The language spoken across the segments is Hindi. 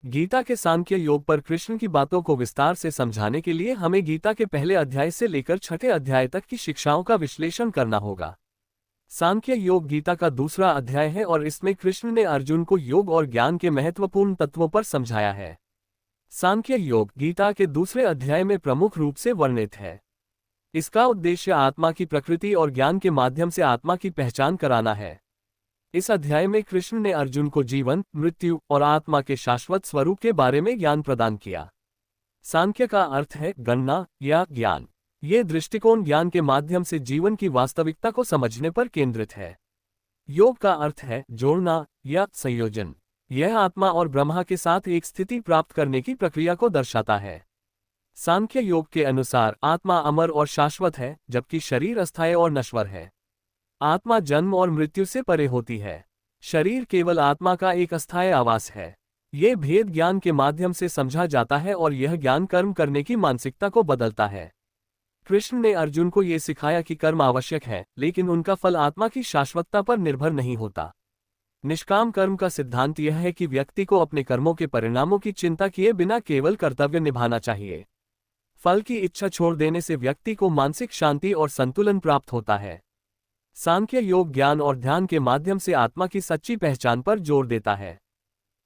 गीता के सांख्य योग पर कृष्ण की बातों को विस्तार से समझाने के लिए हमें गीता के पहले अध्याय से लेकर छठे अध्याय तक की शिक्षाओं का विश्लेषण करना होगा। सांख्य योग गीता का दूसरा अध्याय है और इसमें कृष्ण ने अर्जुन को योग और ज्ञान के महत्वपूर्ण तत्वों पर समझाया है। सांख्य योग गीता के दूसरे अध्याय में प्रमुख रूप से वर्णित है। इसका उद्देश्य आत्मा की प्रकृति और ज्ञान के माध्यम से आत्मा की पहचान कराना है। इस अध्याय में कृष्ण ने अर्जुन को जीवन, मृत्यु और आत्मा के शाश्वत स्वरूप के बारे में ज्ञान प्रदान किया। सांख्य का अर्थ है गणना या ज्ञान। ये दृष्टिकोण ज्ञान के माध्यम से जीवन की वास्तविकता को समझने पर केंद्रित है। योग का अर्थ है जोड़ना या संयोजन। यह आत्मा और ब्रह्मा के साथ एक स्थिति प्राप्त करने की प्रक्रिया को दर्शाता है। सांख्य योग के अनुसार आत्मा अमर और शाश्वत है, जबकि शरीर अस्थायी और नश्वर है। आत्मा जन्म और मृत्यु से परे होती है। शरीर केवल आत्मा का एक अस्थायी आवास है। ये भेद ज्ञान के माध्यम से समझा जाता है और यह ज्ञान कर्म करने की मानसिकता को बदलता है। कृष्ण ने अर्जुन को यह सिखाया कि कर्म आवश्यक है, लेकिन उनका फल आत्मा की शाश्वतता पर निर्भर नहीं होता। निष्काम कर्म का सिद्धांत यह है कि व्यक्ति को अपने कर्मों के परिणामों की चिंता किए बिना केवल कर्तव्य निभाना चाहिए। फल की इच्छा छोड़ देने से व्यक्ति को मानसिक शांति और संतुलन प्राप्त होता है। सांख्य योग ज्ञान और ध्यान के माध्यम से आत्मा की सच्ची पहचान पर जोर देता है।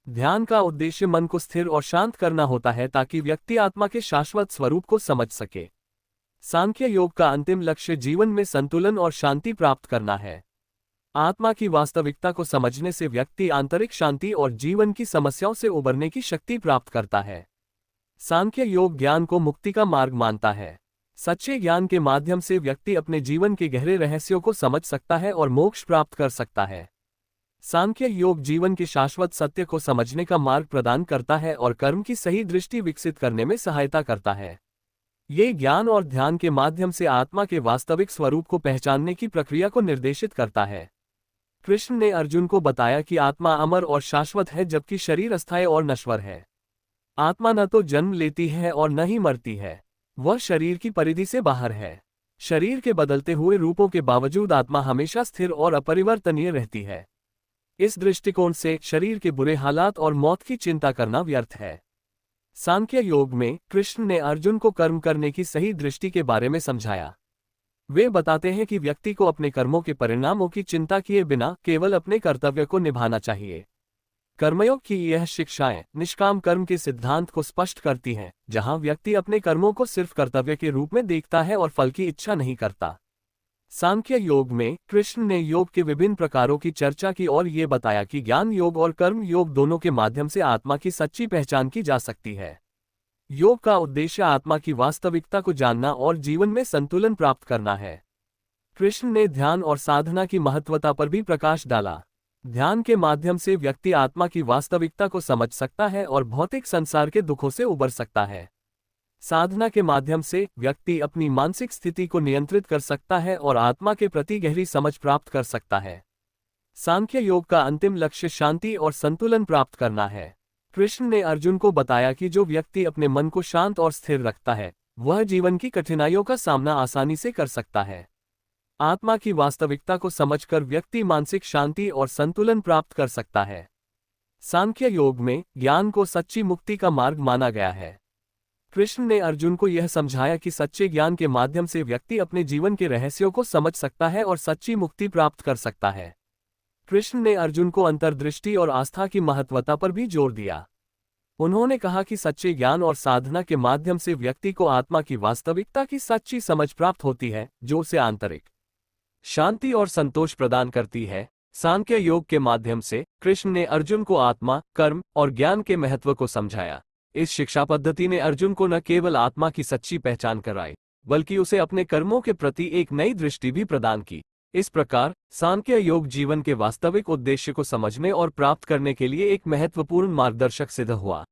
ध्यान का उद्देश्य मन को स्थिर और शांत करना होता है ताकि व्यक्ति आत्मा के शाश्वत स्वरूप को समझ सके। सांख्य योग का अंतिम लक्ष्य जीवन में संतुलन और शांति प्राप्त करना है। आत्मा की वास्तविकता को समझने से व्यक्ति आंतरिक शांति और जीवन की समस्याओं से उबरने की शक्ति प्राप्त करता है। सांख्य योग ज्ञान को मुक्ति का मार्ग मानता है। सच्चे ज्ञान के माध्यम से व्यक्ति अपने जीवन के गहरे रहस्यों को समझ सकता है और मोक्ष प्राप्त कर सकता है। सांख्य योग जीवन के शाश्वत सत्य को समझने का मार्ग प्रदान करता है और कर्म की सही दृष्टि विकसित करने में सहायता करता है। ये ज्ञान और ध्यान के माध्यम से आत्मा के वास्तविक स्वरूप को पहचानने की प्रक्रिया को निर्देशित करता है। कृष्ण ने अर्जुन को बताया कि आत्मा अमर और शाश्वत है, जबकि शरीर अस्थायी और नश्वर है। आत्मा न तो जन्म लेती है और न ही मरती है। वह शरीर की परिधि से बाहर है। शरीर के बदलते हुए रूपों के बावजूद आत्मा हमेशा स्थिर और अपरिवर्तनीय रहती है। इस दृष्टिकोण से शरीर के बुरे हालात और मौत की चिंता करना व्यर्थ है। सांख्य योग में कृष्ण ने अर्जुन को कर्म करने की सही दृष्टि के बारे में समझाया। वे बताते हैं कि व्यक्ति को अपने कर्मों के परिणामों की चिंता किए बिना केवल अपने कर्तव्य को निभाना चाहिए। कर्मयोग की यह शिक्षाएं निष्काम कर्म के सिद्धांत को स्पष्ट करती हैं, जहां व्यक्ति अपने कर्मों को सिर्फ कर्तव्य के रूप में देखता है और फल की इच्छा नहीं करता। सांख्य योग में कृष्ण ने योग के विभिन्न प्रकारों की चर्चा की और ये बताया कि ज्ञान योग और कर्म योग दोनों के माध्यम से आत्मा की सच्ची पहचान की जा सकती है। योग का उद्देश्य आत्मा की वास्तविकता को जानना और जीवन में संतुलन प्राप्त करना है। कृष्ण ने ध्यान और साधना की महत्वता पर भी प्रकाश डाला। ध्यान के माध्यम से व्यक्ति आत्मा की वास्तविकता को समझ सकता है और भौतिक संसार के दुखों से उबर सकता है। साधना के माध्यम से व्यक्ति अपनी मानसिक स्थिति को नियंत्रित कर सकता है और आत्मा के प्रति गहरी समझ प्राप्त कर सकता है। सांख्य योग का अंतिम लक्ष्य शांति और संतुलन प्राप्त करना है। कृष्ण ने अर्जुन को बताया कि जो व्यक्ति अपने मन को शांत और स्थिर रखता है, वह जीवन की कठिनाइयों का सामना आसानी से कर सकता है। आत्मा की वास्तविकता को समझकर व्यक्ति मानसिक शांति और संतुलन प्राप्त कर सकता है। सांख्य योग में ज्ञान को सच्ची मुक्ति का मार्ग माना गया है। कृष्ण ने अर्जुन को यह समझाया कि सच्चे ज्ञान के माध्यम से व्यक्ति अपने जीवन के रहस्यों को समझ सकता है और सच्ची मुक्ति प्राप्त कर सकता है। कृष्ण ने अर्जुन को अंतर्दृष्टि और आस्था की महत्वता पर भी जोर दिया। उन्होंने कहा कि सच्चे ज्ञान और साधना के माध्यम से व्यक्ति को आत्मा की वास्तविकता की सच्ची समझ प्राप्त होती है, जो उसे आंतरिक शांति और संतोष प्रदान करती है। सांख्य योग के माध्यम से कृष्ण ने अर्जुन को आत्मा, कर्म और ज्ञान के महत्व को समझाया। इस शिक्षा पद्धति ने अर्जुन को न केवल आत्मा की सच्ची पहचान कराई, बल्कि उसे अपने कर्मों के प्रति एक नई दृष्टि भी प्रदान की। इस प्रकार सांख्य योग जीवन के वास्तविक उद्देश्य को समझने और प्राप्त करने के लिए एक महत्वपूर्ण मार्गदर्शक सिद्ध हुआ।